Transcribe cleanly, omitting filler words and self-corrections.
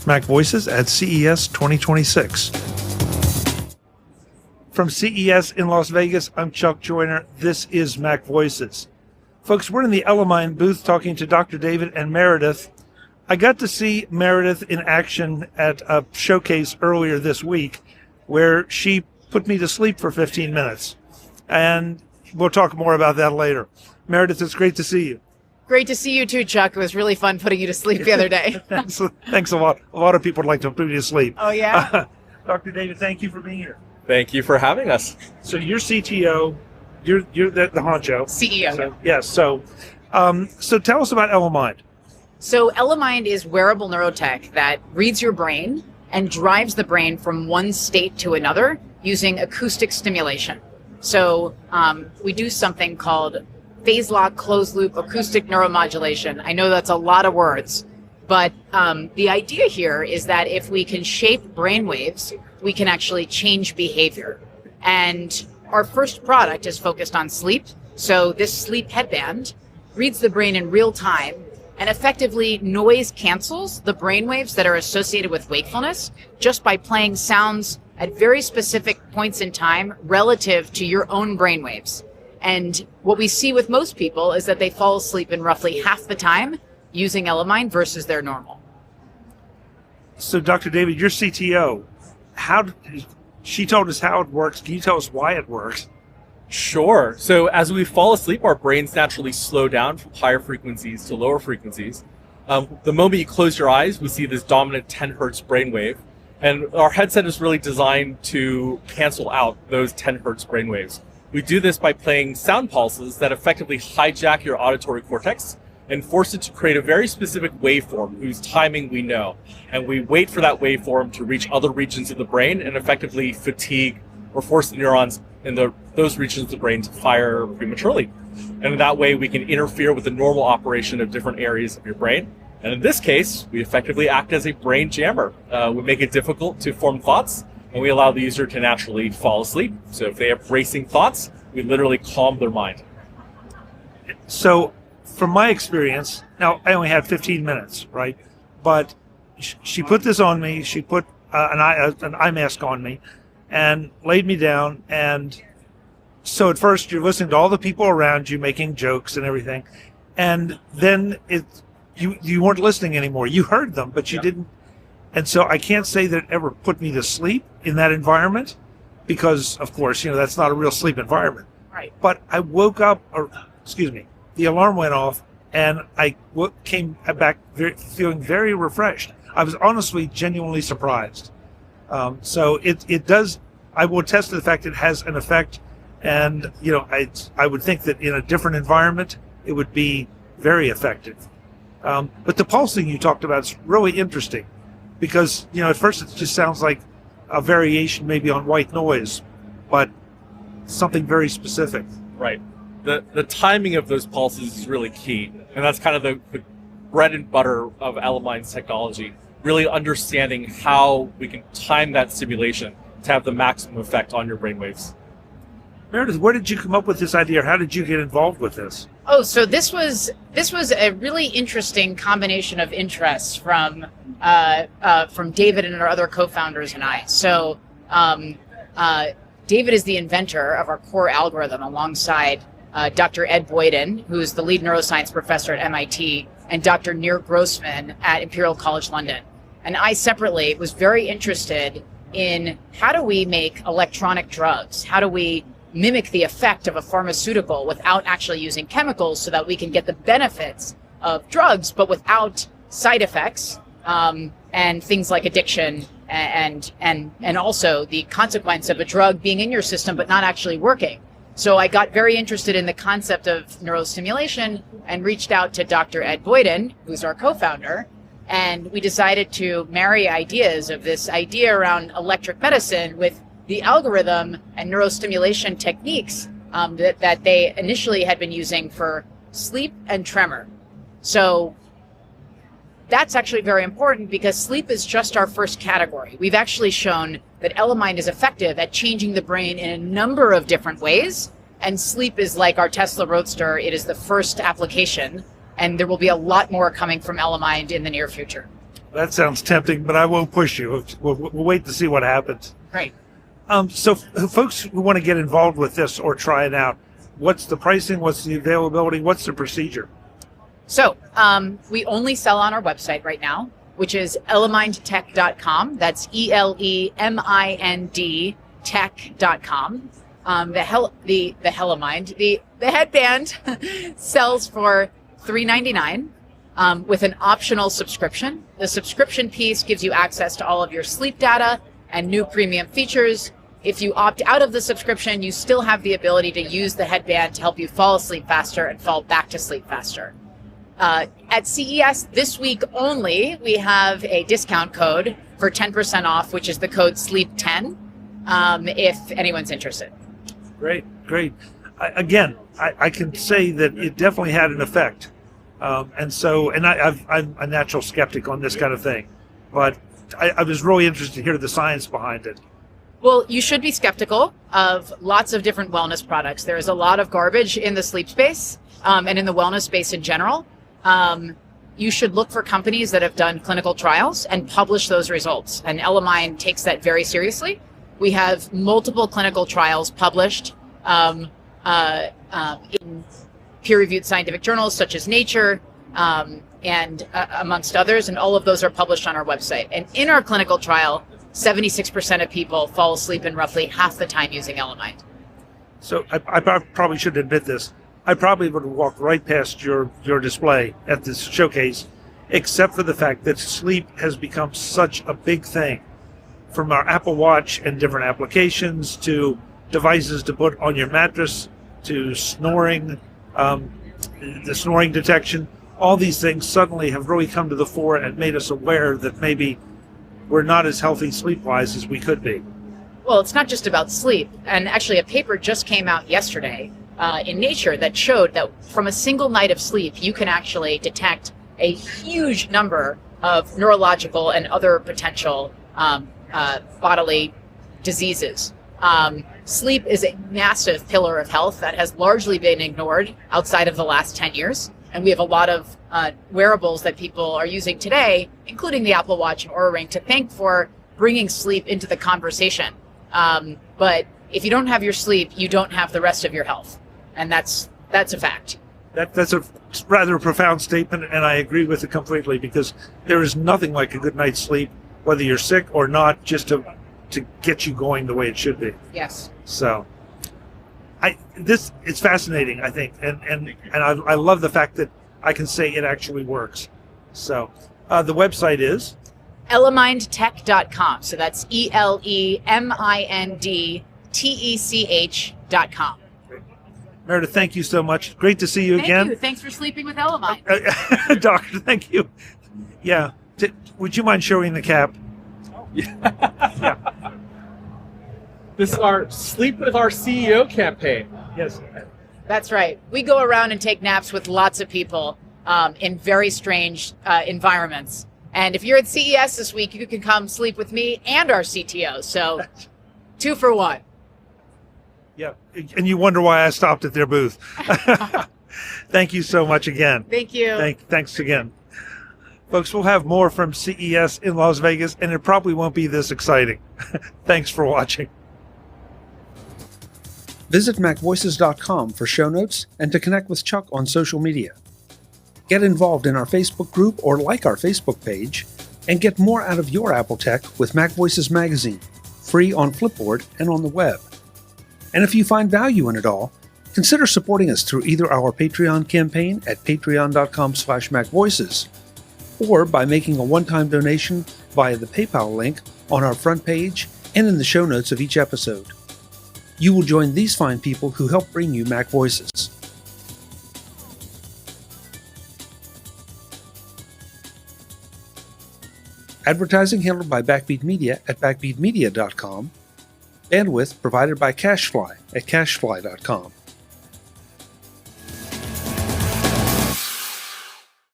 MacVoices at CES 2026. From CES in Las Vegas, I'm Chuck Joyner. This is MacVoices. Folks, we're in the EleMind booth talking to Dr. David and Meredith. I got to see Meredith in action at a showcase earlier this week where she put me to sleep for 15 minutes. And we'll talk more about that later. Meredith, it's great to see you. Great to see you too, Chuck. It was really fun putting you to sleep the other day. Thanks a lot. A lot of people would like to put you to sleep. Oh, yeah? Dr. David, thank you for being here. Thank you for having us. So you're CTO, you're the honcho. CEO. So, yes. So tell us about EleMind. So EleMind is wearable neurotech that reads your brain and drives the brain from one state to another using acoustic stimulation. So we do something called phase lock, closed loop, acoustic neuromodulation. I know that's a lot of words, but the idea here is that if we can shape brainwaves, we can actually change behavior. And our first product is focused on sleep. So this sleep headband reads the brain in real time and effectively noise cancels the brainwaves that are associated with wakefulness just by playing sounds at very specific points in time relative to your own brainwaves. And what we see with most people is that they fall asleep in roughly half the time using EleMind versus their normal. So, Dr. David, you're CTO. She told us how it works. Can you tell us why it works? Sure. So as we fall asleep, our brains naturally slow down from higher frequencies to lower frequencies. The moment you close your eyes, we see this dominant 10 hertz brainwave. And our headset is really designed to cancel out those 10 hertz brainwaves. We do this by playing sound pulses that effectively hijack your auditory cortex and force it to create a very specific waveform whose timing we know. And we wait for that waveform to reach other regions of the brain and effectively fatigue or force the neurons in those regions of the brain to fire prematurely. And in that way, we can interfere with the normal operation of different areas of your brain. And in this case, we effectively act as a brain jammer. We make it difficult to form thoughts, and we allow the user to naturally fall asleep. So if they have racing thoughts, we literally calm their mind. So from my experience, now I only had 15 minutes, right? But she put this on me. She put an eye mask on me and laid me down. And so at first you're listening to all the people around you making jokes and everything. And then you weren't listening anymore. You heard them, but you didn't. And so I can't say that it ever put me to sleep in that environment because, of course, that's not a real sleep environment. Right. But I woke up, the alarm went off, and I came back feeling very refreshed. I was honestly, genuinely surprised. So it does, I will attest to the fact it has an effect. And, I would think that in a different environment, it would be very effective. But the pulsing you talked about is really interesting because, at first it just sounds like a variation maybe on white noise, but something very specific. Right. The timing of those pulses is really key. And that's kind of the bread and butter of EleMind's technology, really understanding how we can time that stimulation to have the maximum effect on your brainwaves. Meredith, where did you come up with this idea? How did you get involved with this? Oh, so this was a really interesting combination of interests from David and our other co-founders and I. So David is the inventor of our core algorithm alongside Dr. Ed Boyden, who's the lead neuroscience professor at MIT, and Dr. Nir Grossman at Imperial College London. And I separately was very interested in how do we make electronic drugs? How do we mimic the effect of a pharmaceutical without actually using chemicals so that we can get the benefits of drugs, but without side effects and things like addiction and also the consequence of a drug being in your system but not actually working. So I got very interested in the concept of neurostimulation and reached out to Dr. Ed Boyden, who's our co-founder, and we decided to marry ideas of this idea around electric medicine with the algorithm and neurostimulation techniques that they initially had been using for sleep and tremor. So that's actually very important because sleep is just our first category. We've actually shown that EleMind is effective at changing the brain in a number of different ways, and sleep is like our Tesla Roadster. It is the first application, and there will be a lot more coming from EleMind in the near future. That sounds tempting, but I won't push you. We'll wait to see what happens. Great. So folks who want to get involved with this or try it out, what's the pricing? What's the availability? What's the procedure? So we only sell on our website right now, which is elemindtech.com. That's ELEMIND tech.com. The HelloMind, the headband sells for $3.99 with an optional subscription. The subscription piece gives you access to all of your sleep data and new premium features. If you opt out of the subscription, you still have the ability to use the headband to help you fall asleep faster and fall back to sleep faster. At CES this week only, we have a discount code for 10% off, which is the code SLEEP10, if anyone's interested. Great. I can say that it definitely had an effect. I'm a natural skeptic on this kind of thing, but I was really interested to hear the science behind it. Well, you should be skeptical of lots of different wellness products. There is a lot of garbage in the sleep space and in the wellness space in general. You should look for companies that have done clinical trials and publish those results. And EleMind takes that very seriously. We have multiple clinical trials published in peer-reviewed scientific journals such as Nature and amongst others, and all of those are published on our website. And in our clinical trial, 76% of people fall asleep in roughly half the time using EleMind. So I probably should admit this. I probably would have walked right past your display at this showcase, except for the fact that sleep has become such a big thing, from our Apple Watch and different applications to devices to put on your mattress to snoring, the snoring detection. All these things suddenly have really come to the fore and made us aware that maybe we're not as healthy sleep-wise as we could be. Well, it's not just about sleep. And actually, a paper just came out yesterday in Nature that showed that from a single night of sleep, you can actually detect a huge number of neurological and other potential bodily diseases. Sleep is a massive pillar of health that has largely been ignored outside of the last 10 years. And we have a lot of wearables that people are using today, including the Apple Watch and Oura Ring, to thank for bringing sleep into the conversation. But if you don't have your sleep, you don't have the rest of your health. And that's a fact. That's a rather profound statement, and I agree with it completely, because there is nothing like a good night's sleep, whether you're sick or not, just to get you going the way it should be. Yes. So it's fascinating, I think, and I love the fact that I can say it actually works. So the website is EleMindTech.com. So that's ELEMINDTECH.com. Meredith, thank you so much. Great to see you again. Thank you. Thanks for sleeping with EleMind. Doctor, thank you. Yeah. Would you mind showing the cap? Yeah. This is our Sleep with Our CEO campaign. Yes. That's right. We go around and take naps with lots of people in very strange environments. And if you're at CES this week, you can come sleep with me and our CTO. So 2 for 1. Yeah. And you wonder why I stopped at their booth. Thank you so much again. Thank you. Thanks again. Folks, we'll have more from CES in Las Vegas, and it probably won't be this exciting. Thanks for watching. Visit MacVoices.com for show notes and to connect with Chuck on social media. Get involved in our Facebook group or like our Facebook page, and get more out of your Apple tech with MacVoices magazine, free on Flipboard and on the web. And if you find value in it all, consider supporting us through either our Patreon campaign at patreon.com/MacVoices, or by making a one-time donation via the PayPal link on our front page and in the show notes of each episode. You will join these fine people who help bring you MacVoices. Advertising handled by Backbeat Media at backbeatmedia.com. Bandwidth provided by CashFly at cashfly.com.